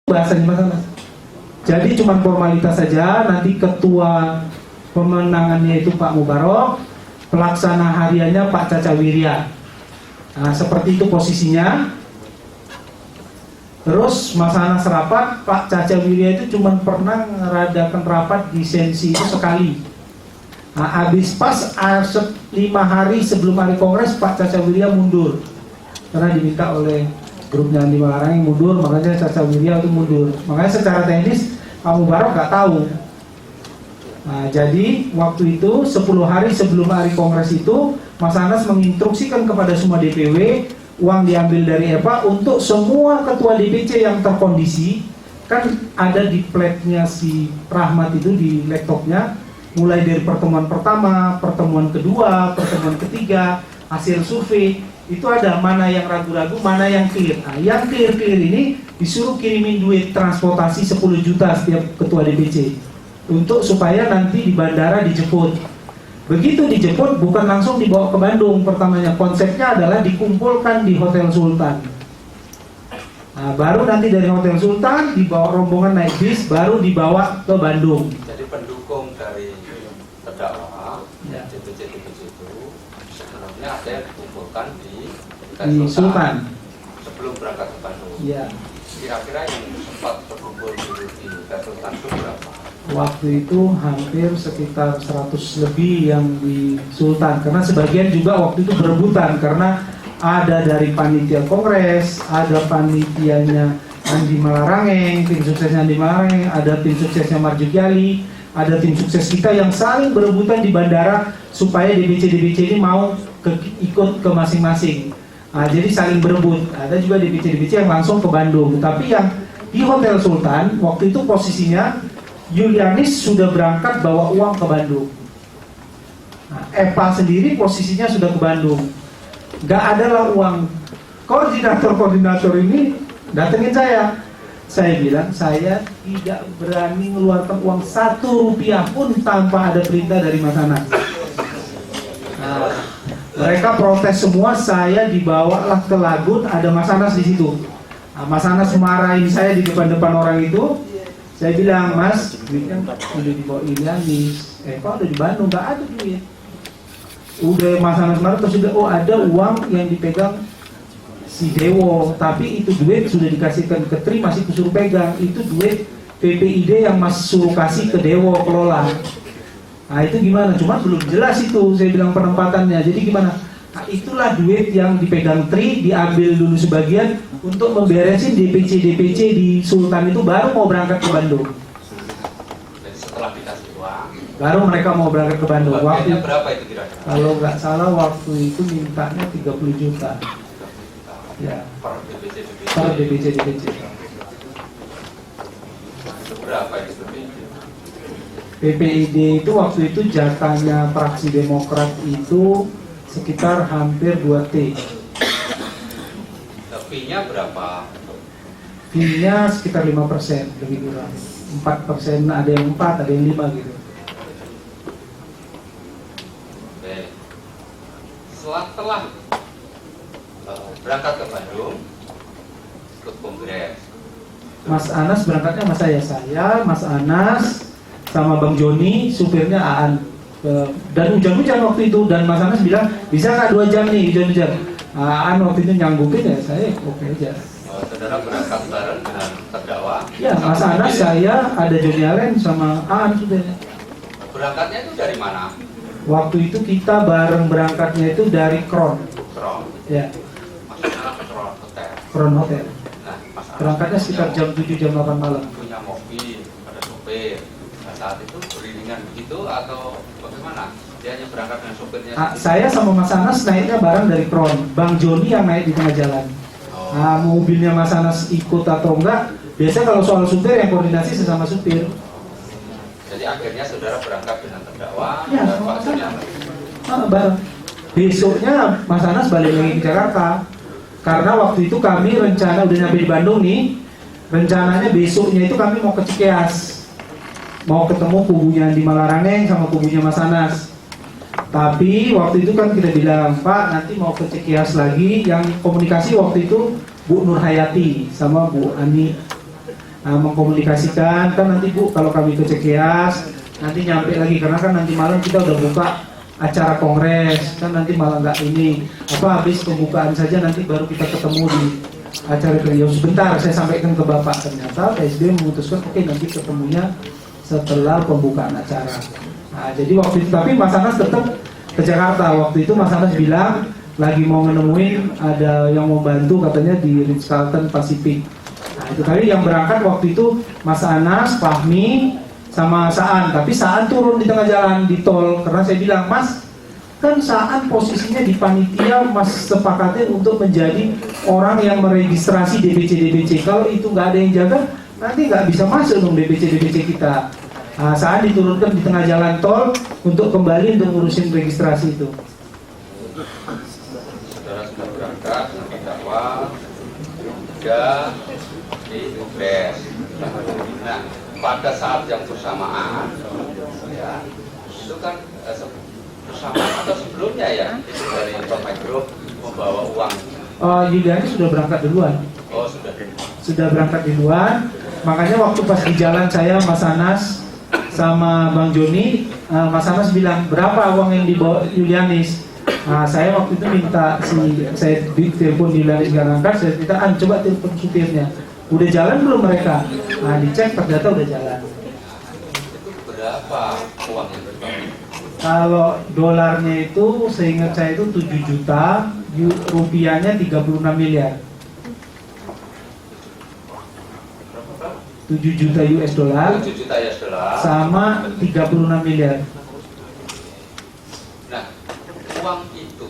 bahasanya masalah. Jadi cuma formalitas saja. Nanti ketua pemenangannya itu Pak Mubarok, pelaksana hariannya Pak Caca Wirya. Nah, seperti itu posisinya. Terus Mas Anas rapat, Pak Caca Wirya itu cuma pernah mengadakan rapat di sensi itu sekali. Nah, habis pas 5 hari sebelum hari kongres, Pak Caca Wirya mundur karena diminta oleh grupnya di Malarang yang mundur, makanya Caca Wirya itu mundur. Makanya secara teknis Pak Mubarok nggak tahu. Nah, jadi waktu itu 10 hari sebelum hari kongres itu, Mas Anas menginstruksikan kepada semua DPW uang diambil dari EPA untuk semua ketua DPC yang terkondisi. Kan ada di plate-nya si Rahmat itu di laptopnya, mulai dari pertemuan pertama, pertemuan kedua, pertemuan ketiga, hasil survei, itu ada mana yang ragu-ragu, mana yang clear. Nah, yang clear-clear ini disuruh kirimin duit transportasi 10 juta setiap ketua DPC untuk supaya nanti di bandara dijemput. Begitu dijemput bukan langsung dibawa ke Bandung. Pertamanya konsepnya adalah dikumpulkan di Hotel Sultan. Nah, baru nanti dari Hotel Sultan dibawa rombongan naik bis, baru dibawa ke Bandung. Jadi pendukung dari terdakwa DPC itu sebenarnya ada yang dikumpulkan di Sultan sebelum berangkat ke Bandung. Iya. Kira-kira yang sempat berkumpul di Hotel Sultan itu berapa? Waktu itu hampir sekitar 100 lebih yang di Sultan, karena sebagian juga waktu itu berebutan karena ada dari panitia kongres, ada panitianya Andi Malarangeng, tim suksesnya Andi Malarangeng, ada tim suksesnya Marjuki Ali, ada tim sukses kita yang saling berebutan di bandara supaya DPC ini mau ikut ke masing-masing. Nah, jadi saling berebut. Ada juga DPC yang langsung ke Bandung, tapi yang di Hotel Sultan waktu itu posisinya Yulianis sudah berangkat bawa uang ke Bandung. Nah, Eva sendiri posisinya sudah ke Bandung. Gak adalah uang. Koordinator ini datengin saya. Saya bilang saya tidak berani mengeluarkan uang 1 rupiah pun tanpa ada perintah dari Mas Anas. Nah, mereka protes semua. Saya dibawalah ke Lagun, ada Mas Anas di situ. Nah, Mas Anas marahin saya di depan orang itu. Saya bilang, Mas, duitnya udah dibawa Ilianis, Eva udah di Bandung, nggak ada duit. Udah Mas Anas marah, terus udah, oh ada uang yang dipegang si Dewo, tapi itu duit sudah dikasihkan ke Tri, masih kusuruh pegang. Itu duit PPID yang Mas suruh kasih ke Dewo kelola. Nah itu gimana? Cuma belum jelas itu, saya bilang penempatannya. Jadi gimana? Nah, itulah duit yang dipegang Tri, diambil dulu sebagian untuk memberesin DPC di Sultan itu, baru mau berangkat ke Bandung. Jadi setelah dikasih uang, baru mereka mau berangkat ke Bandung. Waktu berapa itu kira-kira? Kalau nggak salah waktu itu mintanya 30 juta. Ya. Per DPC. Itu berapa itu PPID itu waktu itu jatahnya fraksi Demokrat itu sekitar hampir 2T. Fee-nya berapa? Fee-nya sekitar 5%, lebih kurang 4%, ada yang 4, ada yang 5 gitu. Oke. Setelah berangkat ke Bandung, ikut kongres. Mas Anas berangkatnya sama saya, Mas Anas sama Bang Joni, supirnya Aan. Dan hujan-hujan waktu itu, dan Mas Anas bilang bisa nggak 2 jam nih hujan-hujan. Aan waktu itu nyanggupin ya, saya oke aja. Saudara berangkat bareng dengan terdakwa? Ya, Mas Anas, saya, ada Joni Allen sama Aan sudah. Berangkatnya itu dari mana? Waktu itu kita bareng berangkatnya itu dari Kron. Kron. Ya. Maksudnya Kron Hotel. Kron Hotel. Nah, berangkatnya sekitar jam 7 jam 8 malam. Punya mobil, ada sopir. Nah, saat itu beriringan begitu atau bagaimana? Dia hanya berangkat dengan sopirnya. Saya sama Mas Anas naiknya bareng dari Kron. Bang Joni yang naik di tengah jalan. Nah, mobilnya Mas Anas ikut atau enggak? Biasanya kalau soal supir yang koordinasi sesama supir. Jadi akhirnya saudara berangkat dengan terdakwa Ya, dan Pak Joni bareng. Besoknya Mas Anas balik lagi ke Jakarta. Karena waktu itu kami rencana udah nyampe di Bandung nih. Rencananya besoknya itu kami mau ke Cikeas. Mau ketemu kubunya di Malarangeng sama kubunya Mas Anas. Tapi waktu itu kan kita bilang, Pak nanti mau ke Cikeas lagi. Yang komunikasi waktu itu Bu Nur Hayati sama Bu Ani. mengkomunikasikan. Kan nanti Bu, kalau kami ke Cikeas nanti nyampe lagi, karena kan nanti malam kita udah buka acara kongres, kan nanti malah nggak ini habis pembukaan saja nanti baru kita ketemu di acara beliau. Sebentar saya sampaikan ke Bapak, ternyata PSB memutuskan oke, nanti ketemunya setelah pembukaan acara. Nah, jadi waktu itu tapi Mas Anas tetap ke Jakarta. Waktu itu Mas Anas bilang lagi mau menemuin ada yang mau bantu katanya di Ritz-Carlton Pacific. Nah itu tadi yang berangkat waktu itu Mas Anas, Fahmi, sama Saan. Tapi Saan turun di tengah jalan di tol karena saya bilang, Mas, kan Saan posisinya di panitia, Mas sepakatin untuk menjadi orang yang meregistrasi DPC. Kalau itu nggak ada yang jaga, nanti nggak bisa masuk dong DPC kita. Nah, Saan diturunkan di tengah jalan tol untuk kembali untuk ngurusin registrasi itu. Saudara sudah berangkat sampai awal juga di Ubes. Nah, pada saat yang bersamaan, ya, itu kan bersamaan atau sebelumnya ya, itu dari Bapak Group membawa uang. Yuliani sudah berangkat duluan. Oh, sudah. Sudah berangkat duluan. Makanya waktu pas di jalan saya, Mas Anas sama Bang Joni, Mas Anas bilang berapa uang yang dibawa Yulianis. Saya waktu itu minta saya telepon Yulianis nggak ngangkat, saya minta coba telepon supirnya. Udah jalan belum mereka? Dicek ternyata udah jalan. Itu berapa uang yang dibawa? Kalau dolarnya itu seingat saya itu 7 juta, rupiahnya 36 miliar. 7 juta US dollar 7 juta US dollar sama 36 miliar. Nah, uang itu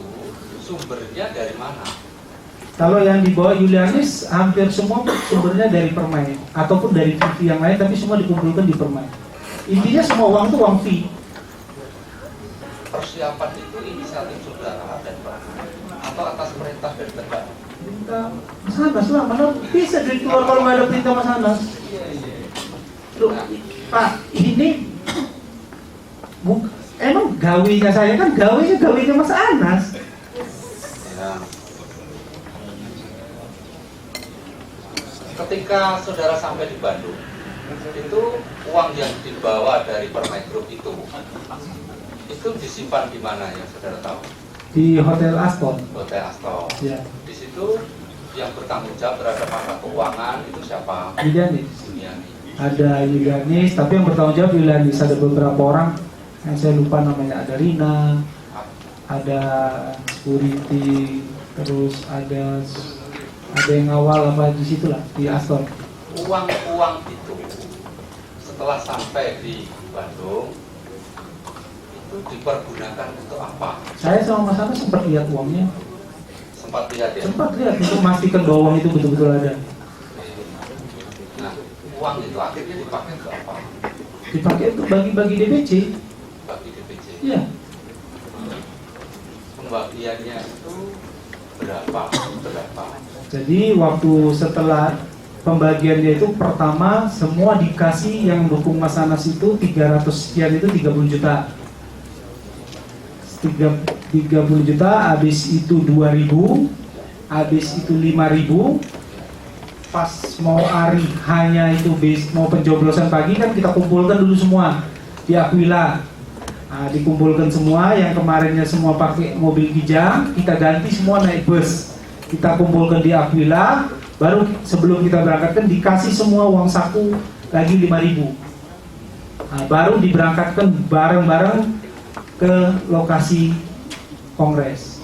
sumbernya dari mana? Kalau yang dibawa Yulianis hampir semua sumbernya dari Permai ataupun dari TV yang lain, tapi semua dikumpulkan di Permai. Intinya semua uang itu uang fee. Persiapan itu inisiatif saudara dan Permai atau atas perintah dari terdakwa? Perintah Mas Anas lah, mana bisa duit keluar kalau nggak ada perintah Mas Anas? Loh, Pak, ini emang gawinya saya kan gawinya Mas Anas. Ya. Ketika saudara sampai di Bandung, itu uang yang dibawa dari Permai Group itu disimpan di mana ya saudara tahu? Di Hotel Aston. Hotel Aston. Ya. Di situ yang bertanggung jawab terhadap mata keuangan itu siapa? Yulianis. Yuliani. Ada Yulianis, tapi yang bertanggung jawab Yulianis. Ada beberapa orang yang saya lupa namanya. Ada Rina, ada security, terus ada yang ngawal apa di situ lah di Aston. Uang itu setelah sampai di Bandung itu dipergunakan untuk apa? Saya sama Mas Anas sempat lihat uangnya. Sempat lihat ya? Sempat lihat untuk memastikan bahwa uang itu betul-betul ada. Nah, uang itu akhirnya dipakai untuk apa? Dipakai untuk bagi-bagi DPC. Bagi DPC. Iya. Pembagiannya itu berapa? Jadi waktu setelah pembagiannya itu pertama semua dikasih yang dukung Mas Anas itu 300 sekian itu 30 juta. 30 juta, habis itu 2.000, habis itu 5.000. Pas mau hari hanya itu mau pencoblosan pagi kan kita kumpulkan dulu semua di Aquila. Dikumpulkan semua, yang kemarinnya semua pakai mobil Kijang, kita ganti semua naik bus. Kita kumpulkan di Aquila, baru sebelum kita berangkatkan dikasih semua uang saku lagi 5.000. Baru diberangkatkan bareng-bareng ke lokasi kongres.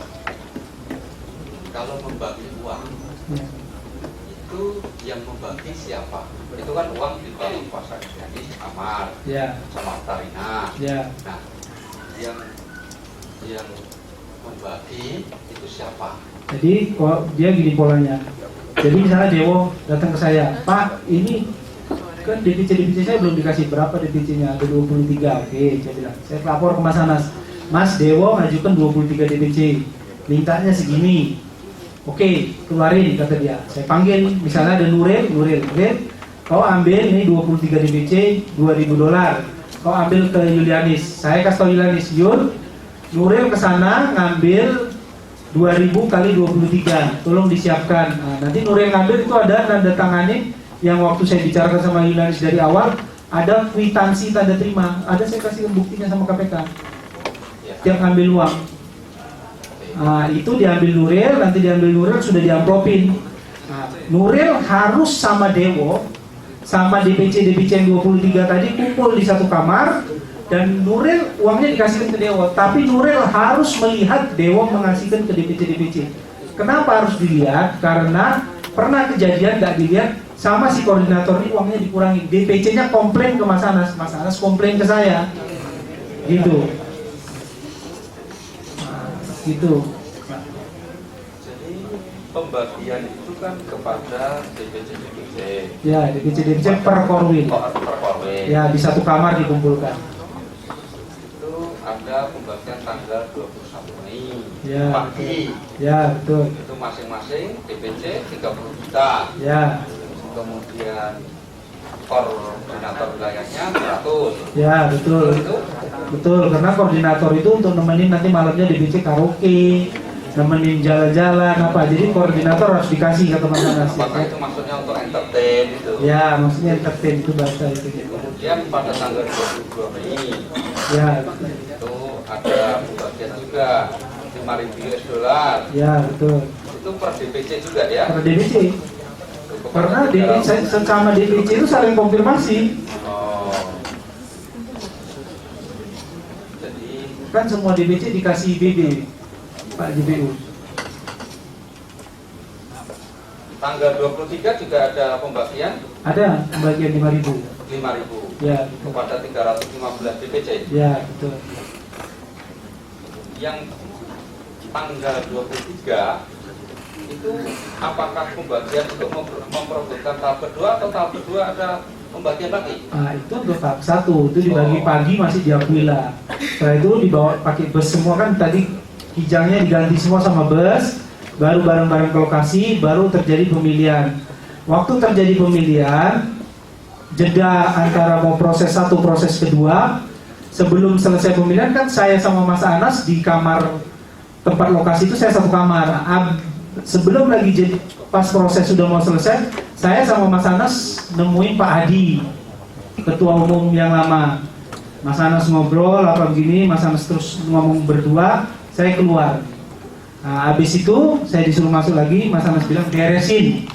Kalau membagi uang, itu yang membagi siapa? Itu kan uang dibawa kuasa Yuliani, Amar, sama Tarina. Nah, yang membagi itu siapa? Jadi dia gini polanya. Jadi misalnya Dewo datang ke saya, Pak, ini kan DPC saya belum dikasih, berapa DPC-nya? Ada 23. Oke, saya bilang. Saya lapor ke Mas Anas. Mas, Dewo ngajukan 23 DPC. Mintanya segini. Oke, keluarin kata dia. Saya panggil, misalnya ada Nuril, kau ambil ini 23 DPC, 2.000 dolar. Kau ambil ke Yulianis. Saya kasih tahu Yulianis, Nuril ke sana ngambil 2.000 kali 23, tolong disiapkan. Nanti Nuril ngambil itu ada tanda tangannya yang waktu saya bicarakan sama Yulianis dari awal, ada kwitansi tanda terima, ada saya kasih buktinya sama KPK. Tiap ambil uang, nah, itu diambil Nuril, nanti diambil Nuril sudah diamplopin. Nah, Nuril harus sama Dewo, sama DPC yang 23 tadi kumpul di satu kamar, dan Nuril uangnya dikasihkan ke Dewo, tapi Nuril harus melihat Dewo mengasihkan ke DPC. Kenapa harus dilihat? Karena pernah kejadian nggak dilihat sama si koordinator ini uangnya dikurangi. DPC-nya komplain ke Mas Anas komplain ke saya, gitu. Nah, gitu. Jadi pembagian itu kan kepada DPC. Ya, DPC per korwil. Per korwil. Ya, di satu kamar dikumpulkan. Itu ada pembagian tanggal 21 Mei Ya, pagi. Ya, betul. Itu masing-masing DPC 30 juta. Ya, Kemudian koordinator wilayahnya 100. ya, betul. Itu Betul, karena koordinator itu untuk nemenin nanti malamnya DPC karaoke, nemenin jalan-jalan apa. Jadi koordinator harus dikasih ke teman-teman. apakah itu maksudnya untuk entertain itu? Ya, maksudnya entertain itu bahasa itu. Kemudian pada tanggal 22 Mei Ya, itu ada pembagian juga 5.000 US dollar. ya, betul. Itu per DPC juga ya? Karena DPC, karena DPC sama DPC itu saling konfirmasi. Oh. Jadi Kan semua DPC dikasih BB, Pak JPU. tanggal 23 juga ada pembagian Ada pembagian 5.000. 5.000 Ya, betul. kepada 315 DPC. Ya, betul. Yang tanggal 23 itu apakah pembagian untuk memperebutkan tahap kedua atau tahap kedua ada pembagian lagi? Nah, itu untuk tahap 1, itu dibagi pagi masih di Aquila. Setelah itu dibawa pakai bus semua, kan tadi kijangnya diganti semua sama bus, baru bareng-bareng ke lokasi, baru terjadi pemilihan. Waktu terjadi pemilihan, jeda antara mau proses 1 proses kedua, sebelum selesai pemilihan kan saya sama Mas Anas di kamar tempat lokasi itu, saya satu kamar. Sebelum lagi jadi pas proses sudah mau selesai, saya sama Mas Anas nemuin Pak Hadi, ketua umum yang lama. Mas Anas ngobrol apa begini, Mas Anas terus ngomong berdua, saya keluar. Nah, habis itu saya disuruh masuk lagi, Mas Anas bilang beresin.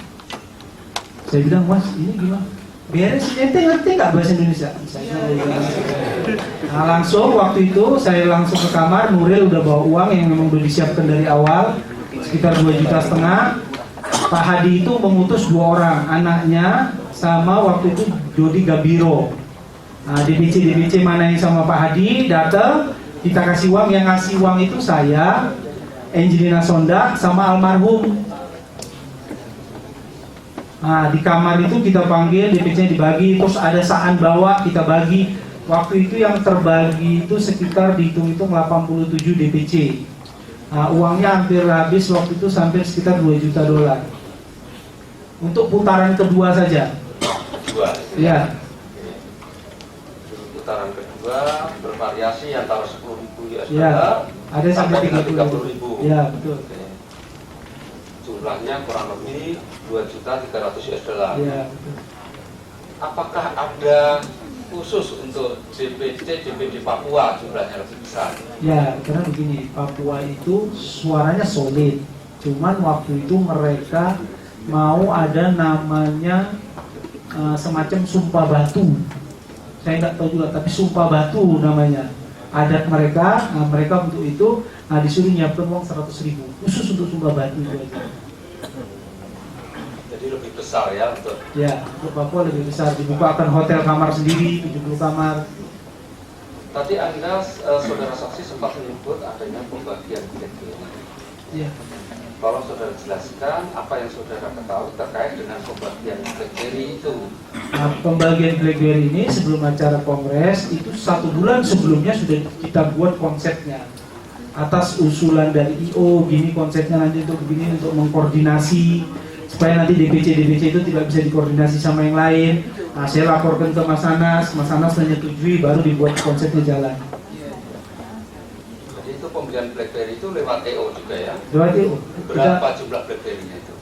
Saya bilang, Mas ini gimana? Beresin, ente ngerti nggak bahasa Indonesia? Nah, langsung waktu itu saya langsung ke kamar, Nuril udah bawa uang yang memang udah disiapkan dari awal, sekitar 2,5 juta. Pak Hadi itu mengutus 2 orang, anaknya sama waktu itu Dodi Gabiro. Nah, DPC mana yang sama Pak Hadi datang, kita kasih uang. Yang ngasih uang itu saya, Angelina Sondak sama almarhum. Nah, di kamar itu kita panggil, DPC dibagi, terus ada saan bawa kita bagi. Waktu itu yang terbagi itu sekitar dihitung-hitung 87 DPC. Nah, uangnya hampir habis waktu itu, hampir sekitar 2 juta dolar. Untuk putaran kedua saja. Kedua. Ya. Putaran kedua bervariasi antara 10.000 US Ya. dollar Ada sampai 30.000. Ya, betul. Oke. Jumlahnya kurang lebih 2.300.000 US dollar. Ya, betul. Apakah ada khusus untuk DPD Papua jumlahnya lebih besar? Ya, karena begini, Papua itu suaranya solid. Cuman waktu itu mereka mau ada namanya semacam sumpah batu. Saya nggak tahu juga, tapi sumpah batu namanya. Adat mereka, nah mereka untuk itu, nah disuruh nyiapkan uang 100.000 khusus untuk sumpah batu itu aja. Jadi lebih besar ya untuk. Ya, untuk Papua lebih besar. Dibukakan hotel kamar sendiri, 70 kamar. Tadi Anda saudara saksi sempat menyebut adanya pembagian BlackBerry. Ya. Tolong saudara jelaskan apa yang saudara ketahui terkait dengan pembagian BlackBerry itu. Nah, pembagian BlackBerry ini sebelum acara kongres itu 1 bulan sebelumnya sudah kita buat konsepnya. Atas usulan dari IO, gini konsepnya nanti untuk begini, untuk mengkoordinasi supaya nanti DPC itu tidak bisa dikoordinasi sama yang lain. Nah, saya laporkan ke Mas Anas menyetujui, baru dibuat konsepnya jalan. Jadi itu pembelian BlackBerry itu lewat TO juga ya? Lewat IO. Berapa jumlah BlackBerry-nya itu?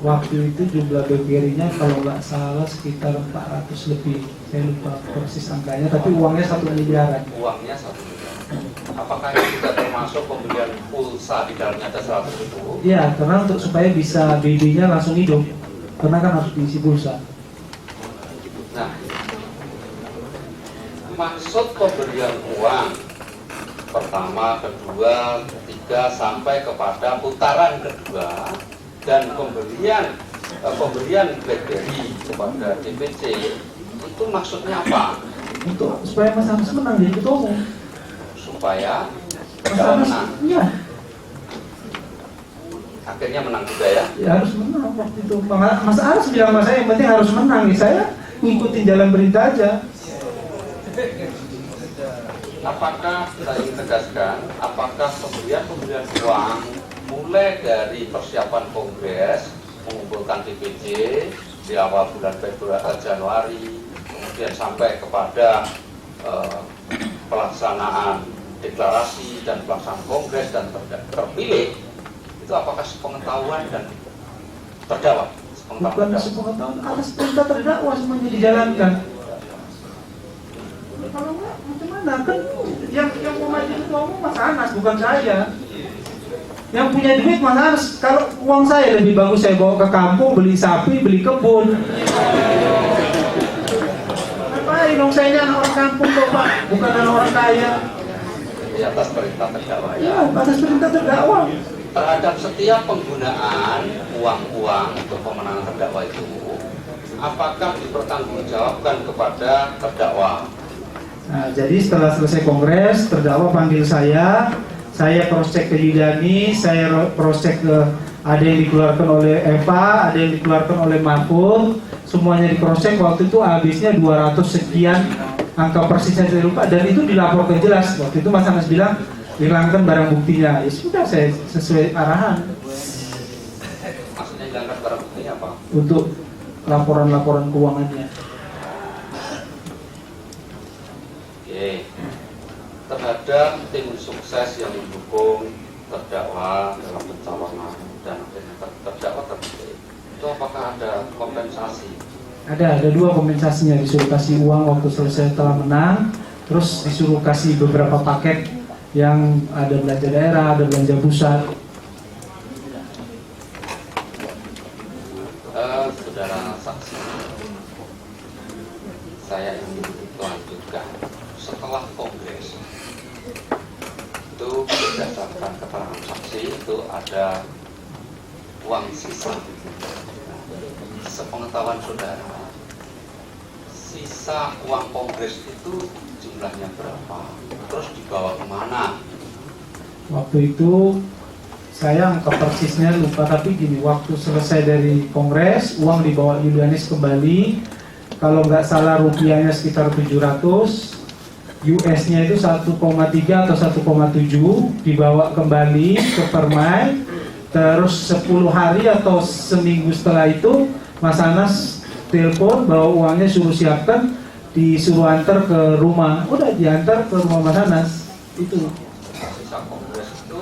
Waktu itu jumlah BPRI-nya kalau nggak salah sekitar 400 lebih. Saya lupa persis angkanya, tapi uangnya 1 miliaran. Uangnya 1 miliar. Apakah itu juga termasuk pembelian pulsa di dalamnya ada 100 itu? Iya, karena untuk supaya bisa BB-nya langsung hidup, karena kan harus diisi pulsa. Nah, maksud pemberian uang pertama, kedua, ketiga sampai kepada putaran kedua dan pemberian BlackBerry kepada DPC itu maksudnya apa? Untuk supaya Mas Anies menang jadi ketua umum. Supaya Mas kalau Anies, menang, iya, akhirnya menang juga ya. ya harus menang waktu itu. Mas Anies bilang sama saya yang penting harus menang. Saya ngikutin jalan berita aja. Apakah saya ingin tegaskan, apakah pemberian uang mulai dari persiapan kongres, mengumpulkan DPC di awal bulan Januari, kemudian sampai kepada pelaksanaan deklarasi dan pelaksanaan kongres dan terpilih, itu apakah sepengetahuan dan terdakwa? Bukan sepengetahuan, atas perintah terdakwa semuanya dijalankan. Kalau enggak, macam mana? Kan yang mau maju ketua umum Mas Anas, bukan saya. Yang punya duit Mas Anas. Kalau uang saya lebih bagus saya bawa ke kampung, beli sapi, beli kebun. Ngapain dong, saya ini anak orang kampung kok Pak, bukan anak orang kaya. Di atas perintah terdakwa ya. Ya, atas perintah terdakwa. Terhadap setiap penggunaan uang-uang untuk pemenangan terdakwa itu, apakah dipertanggungjawabkan kepada terdakwa? Nah, jadi setelah selesai kongres, terdakwa panggil saya cross check ke Yudani, saya cross check ke ada yang dikeluarkan oleh Eva, ada yang dikeluarkan oleh Mahfud, semuanya di cross check. Waktu itu habisnya 200 sekian, angka persisnya saya lupa, dan itu dilaporkan jelas. Waktu itu Mas Anas bilang hilangkan barang buktinya, ya sudah saya sesuai arahan. Maksudnya hilangkan barang buktinya apa? Untuk laporan-laporan keuangannya. Oke. Terhadap tim sukses yang mendukung terdakwa dalam pencalonan dan akhirnya terdakwa terpilih, itu apakah ada kompensasi? Ada 2 kompensasinya. Disuruh kasih uang waktu selesai telah menang, terus disuruh kasih beberapa paket yang ada belanja daerah, ada belanja pusat. Saudara saksi, saya ingin lanjutkan. Setelah kongres itu berdasarkan keterangan saksi itu ada uang sisa. Sepengetahuan saudara, sisa uang kongres itu jumlahnya berapa? Terus dibawa kemana? Waktu itu saya angka persisnya lupa, tapi gini, waktu selesai dari kongres, uang dibawa Yulianis kembali. Kalau nggak salah rupiahnya sekitar 700, US-nya itu 1,3 atau 1,7 dibawa kembali ke Permai. Terus 10 hari atau seminggu setelah itu Mas Anas telepon bahwa uangnya suruh siapkan, disuruh antar ke rumah. Udah diantar ke rumah Mas Anas. Itu Sisa kongres itu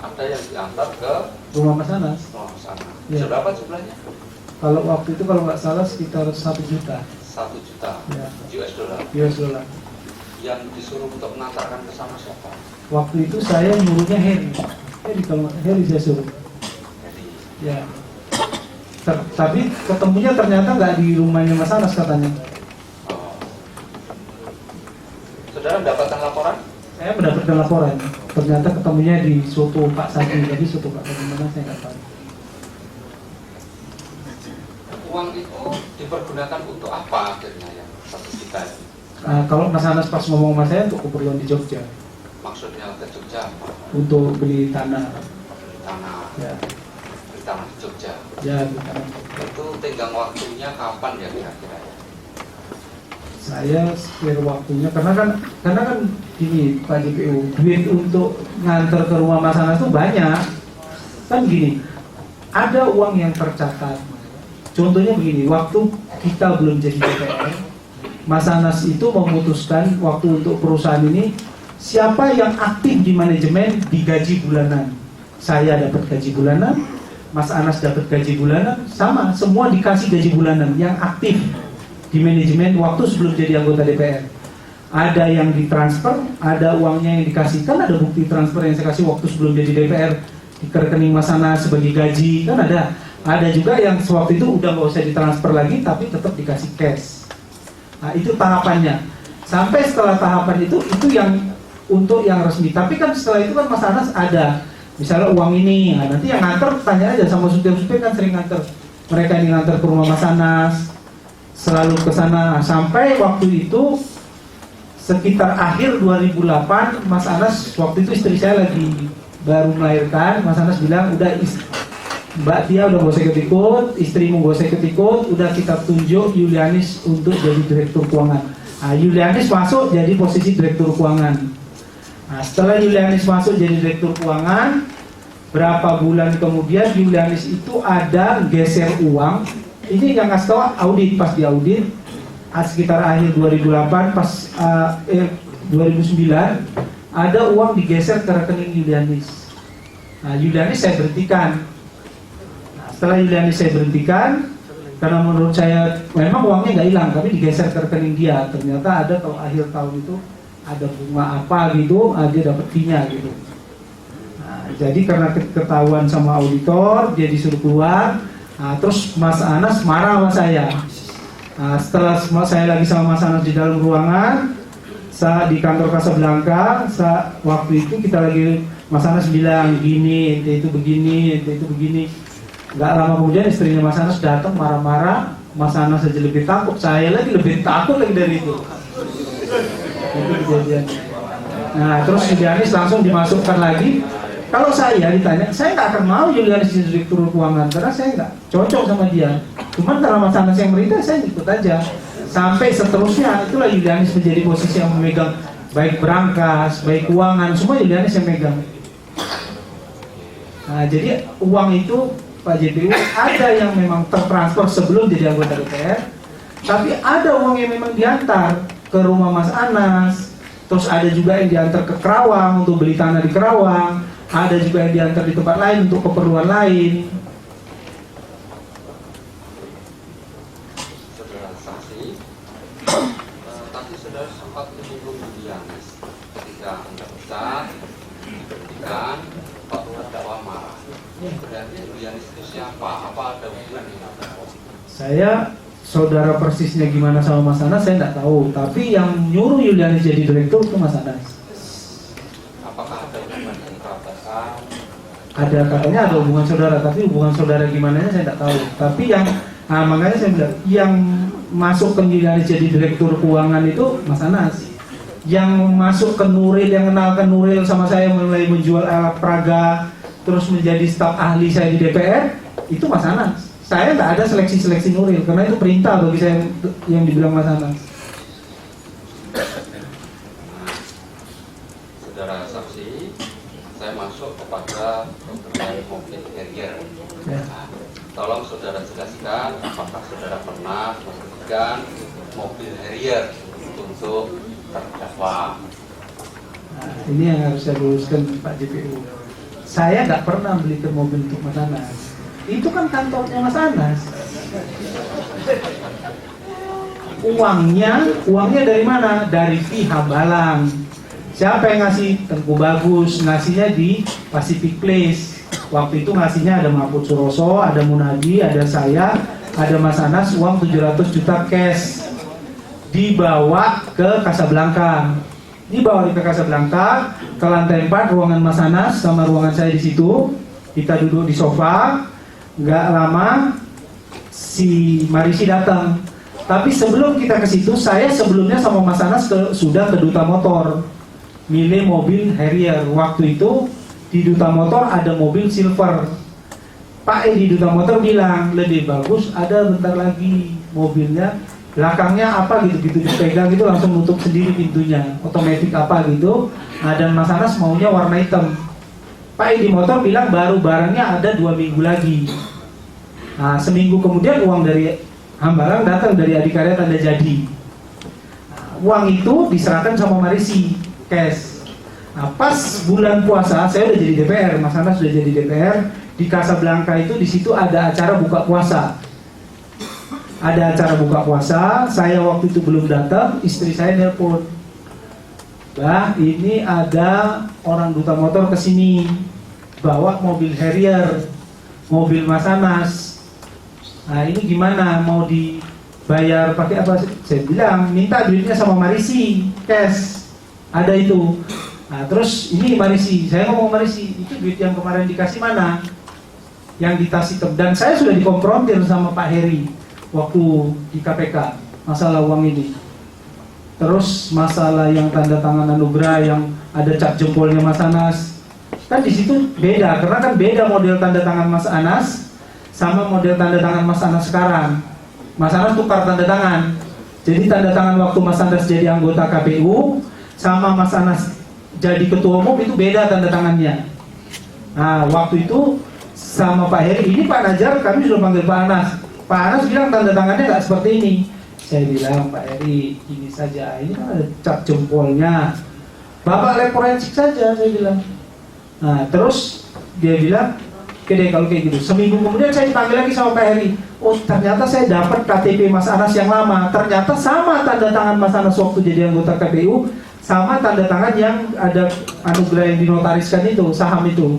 ada yang diantar ke rumah Mas Anas. sana. Ya. Berapa jumlahnya? Kalau waktu itu kalau nggak salah sekitar 1 juta 1 juta ya, US dollar. US dollar. Yang disuruh untuk mengantarkan ke sana siapa? Waktu itu saya nyuruhnya Heri, kalau Heri saya suruh. Jadi Ya. Tapi ketemunya ternyata nggak di rumahnya Mas Anas katanya. saudara mendapatkan laporan? Saya mendapatkan laporan. Ternyata ketemunya di Soto Pak Sadi. Jadi Soto Pak Sadi mana saya nggak tahu. Uang itu dipergunakan untuk apa akhirnya ya? 1 juta. Nah, kalau Mas Anas pas ngomong sama saya untuk keperluan di Jogja, Maksudnya ke Jogja apa? untuk beli tanah. Tanah, Ya, beli tanah di Jogja. ya beli tanah. Itu tenggang waktunya kapan ya kira-kira ya? Saya spare waktunya karena kan gini Pak JPU, duit untuk nganter ke rumah Mas Anas itu banyak. Kan gini, ada uang yang tercatat. Contohnya begini, waktu kita belum jadi DPR, Mas Anas itu memutuskan waktu untuk perusahaan ini siapa yang aktif di manajemen digaji bulanan. Saya dapat gaji bulanan, Mas Anas dapat gaji bulanan, sama, semua dikasih gaji bulanan yang aktif di manajemen waktu sebelum jadi anggota DPR. Ada yang ditransfer, ada uangnya yang dikasih, kan ada bukti transfer yang saya kasih waktu sebelum jadi DPR di rekening Mas Anas sebagai gaji, kan ada. Ada juga yang sewaktu itu udah nggak usah ditransfer lagi, tapi tetap dikasih cash. Nah itu tahapannya. Sampai setelah tahapan itu yang untuk yang resmi. Tapi kan setelah itu kan Mas Anas ada, misalnya uang ini, nah nanti yang nganter tanya aja sama supir-supir kan sering nganter. Mereka yang nganter ke rumah Mas Anas, selalu ke sana. Sampai waktu itu sekitar akhir 2008, Mas Anas, waktu itu istri saya lagi baru melahirkan, Mas Anas bilang, udah Mbak Tia udah gak usah ikut-ikut, istrimu gak usah ikut-ikut, udah kita tunjuk Yulianis untuk jadi direktur keuangan. Nah, Yulianis masuk jadi posisi direktur keuangan. Nah, setelah Yulianis masuk jadi direktur keuangan, berapa bulan kemudian Yulianis itu ada geser uang. Ini yang ngasih tahu audit, pas di audit sekitar akhir 2008 pas 2009 ada uang digeser ke rekening Yulianis. Nah, Yulianis saya berhentikan. Nah, setelah Yulianis saya berhentikan karena menurut saya memang uangnya nggak hilang tapi digeser ke rekening dia. Ternyata ada kalau akhir tahun itu ada bunga apa gitu, dia dapat fee-nya gitu. Nah, jadi karena ketahuan sama auditor dia disuruh keluar. Nah, terus Mas Anas marah sama saya. Nah, setelah saya lagi sama Mas Anas di dalam ruangan, di kantor Casablanca, waktu itu kita lagi, Mas Anas bilang gini, ente itu begini, ente itu begini. Gak lama kemudian istrinya Mas Anas datang marah-marah, Mas Anas aja lebih takut, saya lagi lebih takut lagi dari itu. Itu kejadian. Nah, terus Yulianis langsung dimasukkan lagi. Kalau saya ditanya, saya nggak akan mau Yulianis jadi direktur keuangan karena saya nggak cocok sama dia. Cuman karena Mas Anas yang berita, saya ikut aja. Sampai seterusnya, itulah Yulianis menjadi posisi yang memegang baik berangkas, baik keuangan, semua Yulianis yang megang. Nah, jadi uang itu Pak JPU ada yang memang tertransfer sebelum jadi anggota DPR, tapi ada uang yang memang diantar ke rumah Mas Anas. Terus ada juga yang diantar ke Kerawang untuk beli tanah di Kerawang. Ada juga yang diantar di tempat lain untuk keperluan lain. Saudara saksi, tadi saudara sempat menyinggung Yulianis ketika Anda pecat, diberhentikan, Pak terdakwa marah. Berarti Yulianis itu siapa? Apa ada hubungan dengan terdakwa? Saya saudara persisnya gimana sama Mas Anas saya nggak tahu. Tapi yang nyuruh Yulianis jadi direktur itu Mas Anas. Apakah ada hubungan dengan kerabatan? Ada, katanya ada hubungan saudara, tapi hubungan saudara gimana saya tidak tahu. Tapi yang makanya saya bilang yang masuk ke Yulianis jadi direktur keuangan itu Mas Anas. Yang masuk ke Nuril, yang kenalkan Nuril sama saya mulai menjual alat peraga, terus menjadi staf ahli saya di DPR itu Mas Anas. Saya nggak ada seleksi Nuril karena itu perintah bagi saya yang dibilang Mas Anas. Saudara saksi, saya masuk kepada mengenai mobil Harrier. Ya. Nah, tolong saudara jelaskan apakah saudara pernah membelikan mobil Harrier untuk terdakwa. Nah, ini yang harus saya luruskan Pak JPU. Saya nggak pernah belikan mobil untuk Mas Anas. Itu kan kantornya Mas Anas. Uangnya dari mana? Dari fee Hambalang. Siapa yang ngasih? Tengku Bagus, ngasihnya di Pacific Place. Waktu itu ngasihnya ada Mahfud Suroso, ada Munadi, ada saya, ada Mas Anas, uang 700 juta cash. Dibawa ke Casablanca. Dibawa ke Casablanca, ke lantai 4 ruangan Mas Anas sama ruangan saya di situ. Kita duduk di sofa. Nggak lama si Marisi datang. Tapi sebelum kita ke situ, saya sebelumnya sama Mas Anas sudah ke Duta Motor. Milih mobil Harrier. Waktu itu di Duta Motor ada mobil Silver. Pak di Duta Motor bilang lebih bagus ada bentar lagi mobilnya belakangnya apa gitu dipegang gitu langsung nutup sendiri pintunya otomatis apa gitu. Nah, dan Mas Anas maunya warna hitam. Pak di motor bilang baru barangnya ada 2 minggu lagi. Nah, seminggu kemudian uang dari Hambalang datang dari Adikarya Tanda Jadi. Nah, uang itu diserahkan sama Marisi cash. Nah, pas bulan puasa, saya udah jadi DPR, Mas Anas sudah jadi DPR. Di Casablanca itu, di situ ada acara buka puasa. Ada acara buka puasa, saya waktu itu belum datang, istri saya nelpon. Bah, ini ada orang duta motor kesini, bawa mobil Harrier, mobil Mas Anas. Nah ini gimana, mau dibayar pakai apa? Saya bilang, minta duitnya sama Marisi, cash. Ada itu. Nah terus ini Marisi, saya ngomong Marisi, itu duit yang kemarin dikasih mana? Yang di tas hitam. Dan saya sudah dikonfrontir sama Pak Heri waktu di KPK masalah uang ini. Terus masalah yang tanda tangan anugerah yang ada cap jempolnya Mas Anas, kan di situ beda, karena kan beda model tanda tangan Mas Anas sama model tanda tangan Mas Anas sekarang. Mas Anas tukar tanda tangan, jadi tanda tangan waktu Mas Anas jadi anggota KPU sama Mas Anas jadi ketua umum itu beda tanda tangannya. Nah waktu itu sama Pak Heri, ini Pak Najar kami sudah panggil Pak Anas. Pak Anas bilang tanda tangannya nggak seperti ini. Saya bilang, Pak Heri, ini saja, ini kan ada cap jempolnya. Bapak lab forensik saja, saya bilang. Nah, terus dia bilang, oke deh kalau kayak gitu. Seminggu kemudian saya dipanggil lagi sama Pak Heri. Oh, ternyata saya dapat KTP Mas Anas yang lama. Ternyata sama tanda tangan Mas Anas waktu jadi anggota KPU, sama tanda tangan yang ada anugerah yang dinotariskan itu, saham itu.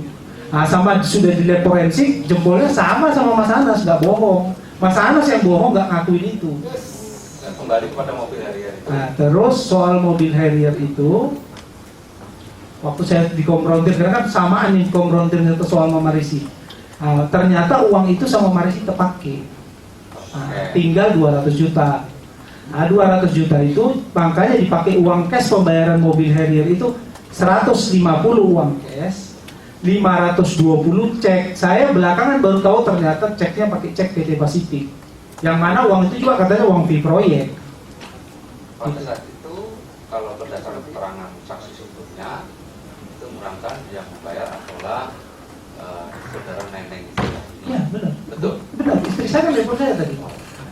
Nah, sama sudah di lab forensik, jempolnya sama Mas Anas, nggak bohong. Mas Anas yang bohong nggak ngakuin itu. Kembali kepada mobil Harrier itu. Nah, terus soal mobil Harrier itu, waktu saya dikonfrontir, karena kan samaan nih konfrontirnya itu soal sama Marisi. Nah, ternyata uang itu sama Marisi terpakai. Nah, tinggal 200 juta. Nah, 200 juta itu makanya dipakai uang cash pembayaran mobil Harrier itu 150 uang cash, 520 cek. Saya belakangan baru tahu ternyata ceknya pakai cek PT Pasifik. Yang mana uang itu juga katanya uang fee proyek. Pada saat itu, kalau berdasarkan keterangan saksi sebelumnya, itu merangkan yang membayar adalah saudara Neneng itu. Iya benar. Betul. Benar. Istri saya kan telepon saya tadi.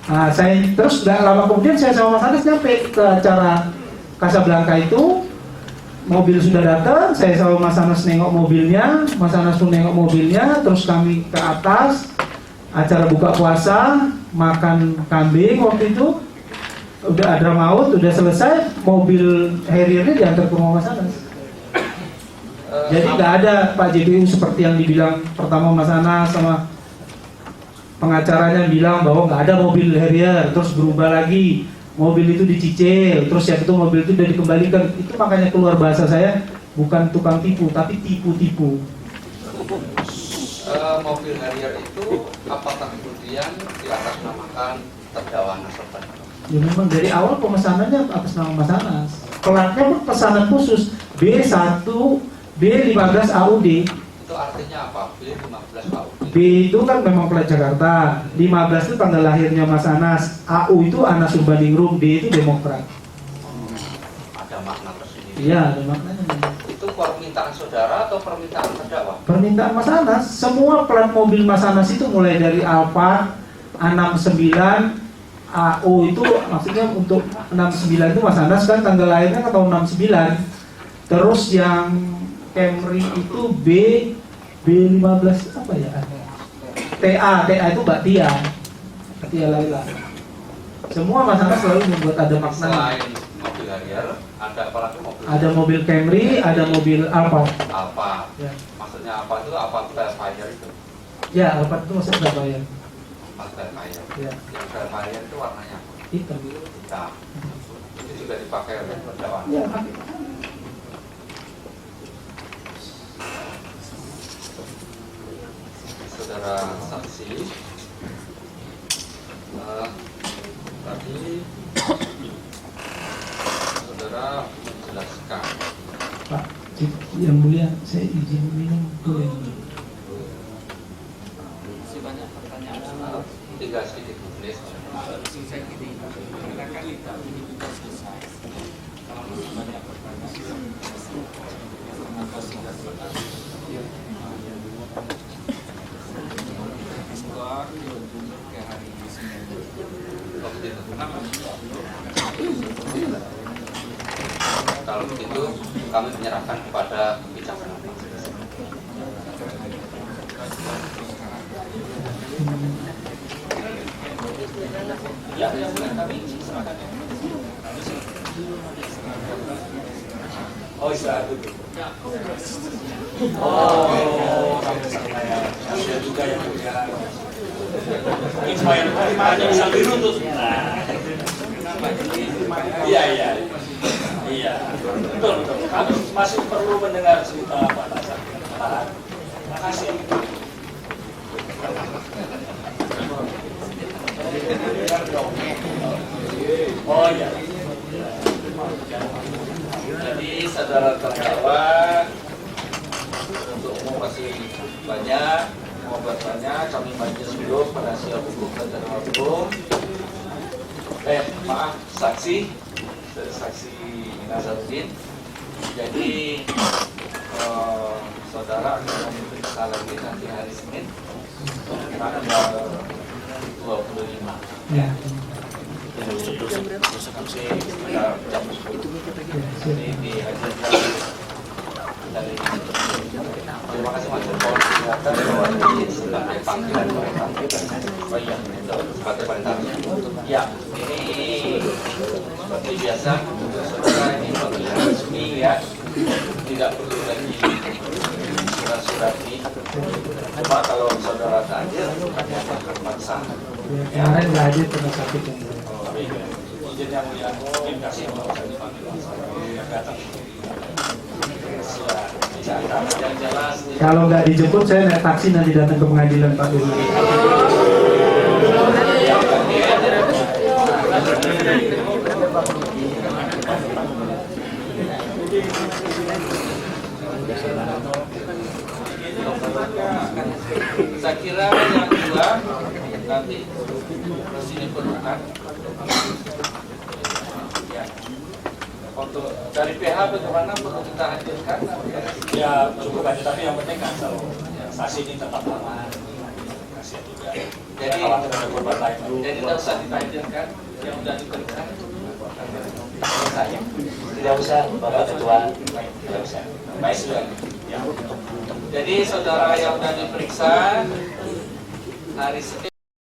Nah, saya terus nggak lama kemudian saya sama Mas Anas nyampe ke acara Casablanca itu. Mobil sudah datang, saya sama Mas Anas nengok mobilnya, Mas Anas pun nengok mobilnya, terus kami ke atas, acara buka puasa, makan kambing waktu itu, udah ada maut, udah selesai, mobil Harrier-nya diantar ke rumah Mas Anas. Jadi nggak ada Pak JPU seperti yang dibilang pertama Mas Anas sama pengacaranya bilang bahwa nggak ada mobil Harrier, terus berubah lagi. Mobil itu dicicil, terus yang itu mobil itu udah dikembalikan. Itu makanya keluar bahasa saya, bukan tukang tipu, tapi tipu-tipu. Mobil Harrier itu apakah kemudian diatasnamakan terdakwa nasabah? Ya memang dari awal pemesanannya atas nama Mas Anas. Platnya pun pesanan khusus B1 B15 AUD. Itu artinya apa? B15 AUD. B itu kan memang plat Jakarta, 15 itu tanggal lahirnya Mas Anas, AU itu Anas Urbaningrum, D itu Demokrat. Ada makna tersendiri. Iya, ada maknanya. Itu permintaan saudara atau permintaan terdakwa? Permintaan Mas Anas, semua plat mobil Mas Anas itu mulai dari Alphard, A69, AU itu maksudnya untuk 69 itu Mas Anas kan tanggal lahirnya kan tahun 69. Terus yang Camry itu B15 apa ya? TA itu Mbak Tia Laila. Semua Mas Anas selalu membuat ada makna. Selain mobil Harrier, ada apa lagi mobil? Ada mobil Camry, ada mobil Alphard. Alfa. Ya. Maksudnya apa itu? Apa Velfire itu? Ya, Alphard itu masuk Surabaya. Apa Velfire? Ya. Yang Velfire itu warnanya apa? Hitam. Hitam. Itu juga dipakai oleh terdakwa. Ya, Saudara saksi, tadi saudara menjelaskan. Pak, yang mulia, saya izin minum boleh. Banyak pertanyaan. Tinggal sedikit please. Selesai gini, barangkali tapi ini juga selesai. Kalau masih banyak pertanyaan, kenapa singkat sekali? Keluar ke hari Senin. Kenapa? Kalau Kalau begitu kami menyerahkan kepada kebijaksanaan. Ya, kami silakan. Oh, istirahat dulu. Oh, sampai juga yang punya. Mungkin supaya ada bisa dirutut. Iya. Betul. Kami masih perlu mendengar cerita Pak Tasar. Terima kasih. Oh iya. Jadi saudara terdakwa untuk umum masih banyak, mau bertanya kami majelis dulu penasihat hukum dan jasa hukum. Maaf, saksi Nazaruddin. Jadi saudara akan memeriksa lagi nanti hari Senin tanggal 25. Ya. Jam 10. Jadi dihadirkan dari. Terima kasih Mas Joko kelihatan bahwa ini sebagai panggilan oh iya, sebagai panggilan. Ya, ini seperti biasa saudara ini panggilan resmi ya, tidak perlu lagi surat-surati. Cuma kalau saudara hadir hanya akan paksa. Ya, kemarin nggak hadir karena sakit yang Izin yang mulia, terima kasih kalau saya dipanggil yang datang. Yang jelas. kalau nggak dijemput saya naik taksi nanti datang ke pengadilan Pak Firman. Saya kira yang kedua nanti sini perlukan. Ya. Untuk dari PH bagaimana perlu kita hadirkan? Ya cukup aja, tapi yang penting kan kalau saksi ini tetap aman. Kasihan juga. Jadi kalau ada korban lain. jadi tidak usah dihadirkan yang sudah diperiksa. Tidak usah, Bapak Ketua. Tidak usah. Baik sudah. Ya. Jadi saudara yang sudah diperiksa hari Senin